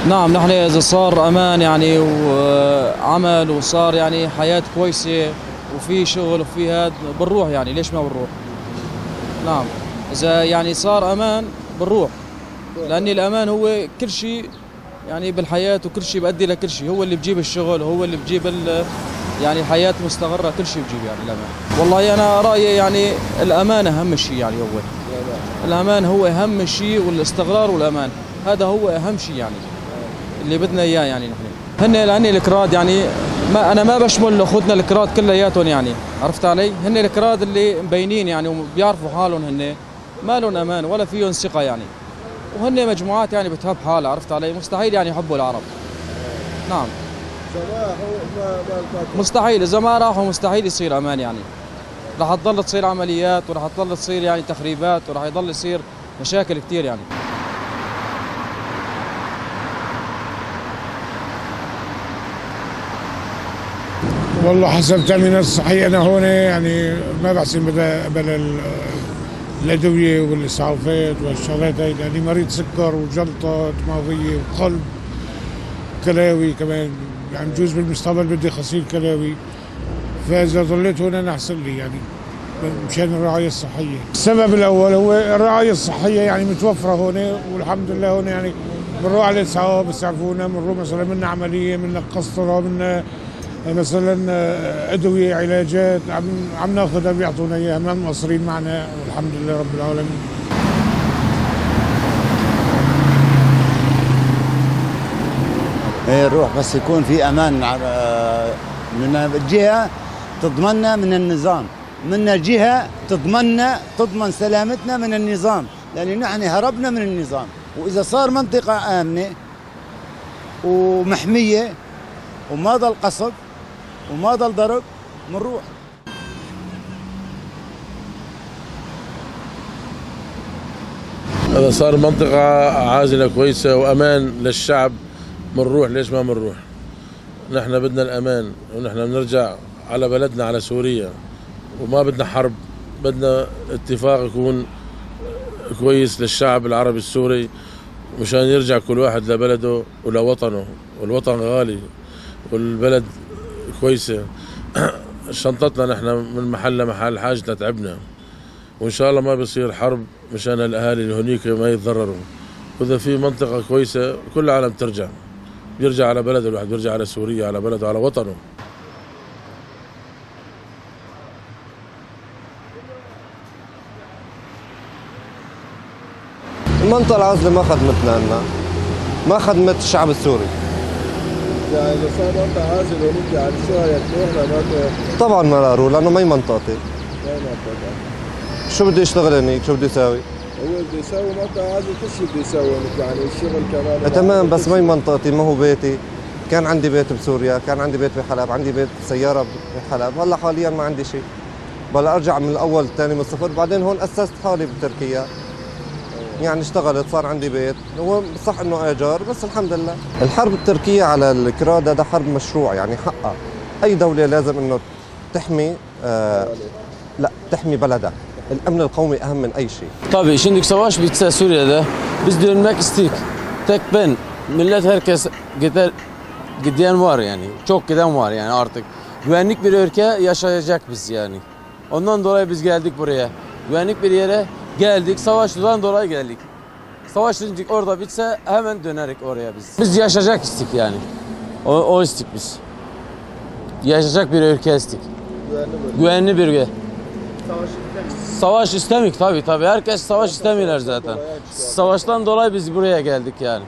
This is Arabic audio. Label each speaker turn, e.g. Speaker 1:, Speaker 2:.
Speaker 1: نعم، نحن إذا صار أمان يعني وعمل وصار يعني حياة كويسة وفي شغل وفي هاد بنروح، يعني ليش ما بنروح؟ نعم، إذا يعني صار أمان بنروح، لأن الأمان هو كل شيء يعني بالحياة، وكل شيء بيؤدي لكل شيء، هو اللي بجيب الشغل، هو اللي بجيب يعني حياة مستقرة، كل شيء بجيب يعني الأمان. والله أنا رأيي يعني الأمان أهم شيء، يعني هو الأمان هو أهم شيء، والاستقرار والأمان هذا هو أهم شيء يعني اللي بدنا اياه. يعني نحن لاني الكراد يعني انا ما بشمل اخوتنا الكراد كلياتهم، يعني عرفت علي؟ هن الكراد اللي مبينين يعني وبيعرفوا حالهم، هن ما لهم امان ولا فيهم ثقه يعني، وهن مجموعات يعني بتهب حالها، عرفت علي؟ مستحيل يعني يحبوا العرب. نعم، مستحيل، اذا ما راحوا مستحيل يصير امان يعني، رح تضل تصير عمليات، ورح تضل تصير يعني تخريبات، ورح يضل يصير مشاكل كثير يعني.
Speaker 2: والله حسب التأمينات الصحية أنا هون يعني ما بحسن بلا الأدوية والإسعافات والشغلات هاي، لأني مريض سكر وجلطة دماغية وقلب كلاوي كمان، يعني بجوز بالمستقبل بدي غسيل كلاوي، فإذا ضليت هون أنا أحسن لي يعني مشان الرعاية الصحية. السبب الأول هو الرعاية الصحية يعني متوفرة هون، والحمد لله هون يعني بنروح على الإسعاف بيسعفونا، بنروح مثلا منا عملية، منا قسطرة، منا مثلا ادويه علاجات عم ناخذها بيعطونا اياها، ما مقصرين معنا والحمد لله رب العالمين.
Speaker 3: نروح بس يكون في امان من جهه تضمننا من النظام، من جهه تضمن سلامتنا من النظام، لان نحن هربنا من النظام، واذا صار منطقه امنه ومحميه وما ضل قصف وما ضل ضرب منروح.
Speaker 4: إذا صار منطقة عازلة كويسة وأمان للشعب منروح، ليش ما منروح؟ نحن بدنا الأمان، ونحن بنرجع على بلدنا، على سوريا، وما بدنا حرب، بدنا اتفاق يكون كويس للشعب العربي السوري مشان يرجع كل واحد لبلده ولوطنه، والوطن غالي والبلد كويسة. شنطتنا نحن من محل لمحل، حاجتنا تعبنا، وإن شاء الله ما بيصير حرب مشان الأهالي اللي هنيك ما يتضرروا. وإذا في منطقة كويسة كل العالم ترجع، بيرجع على بلده، الواحد بيرجع على سوريا، على بلده، على وطنه.
Speaker 5: المنطقة العازلة ما خدمتنا عنا، ما خدمت الشعب السوري.
Speaker 6: يعني إذا صار منطقة عازلة هونيك يعني شو رايك تروح ولا ما تروح؟
Speaker 5: طبعا ما راح اروح لأنه ما هي منطقتي.
Speaker 6: ما هي منطقة.
Speaker 5: شو بدي اشتغل هنيك؟ شو بدي اساوي؟
Speaker 6: هو بده يساوي منطقة عازلة، كل شيء بده يساوي هونيك، يعني الشغل كمان.
Speaker 5: تمام، بس ما هي منطقتي، ما هو بيتي. كان عندي بيت بسوريا، كان عندي بيت بحلب، عندي بيت سيارة بحلب، هلا حاليا ما عندي شيء. بلا ارجع من الاول ثاني من الصفر. بعدين هون اسست حالي بتركيا، يعني اشتغلت، صار عندي بيت، هو صح انه ايجار بس الحمد لله. الحرب التركية على الكراد هذا حرب مشروع، يعني حقها اي دولة لازم انه تحمي لا تحمي بلدها. الامن القومي ehem من اي şey.
Speaker 7: Tabii şimdi savaş bitse Suriye'de biz dönmek istik. Tek ben, millet herkes giden var yani. Çok giden var yani artık. Güvenlik bir ülke yaşayacak biz yani. Ondan dolayı biz geldik buraya. Güvenlik bir yere geldik. Savaştan dolayı geldik. Savaşınca orada bitse hemen dönerik oraya biz. Biz yaşayacak istik yani. O istik biz. Yaşayacak bir ülke istik. Güvenli bir ülke. Savaş istemik tabii. Herkes savaş istemiyorlar zaten. Savaştan dolayı biz buraya geldik yani.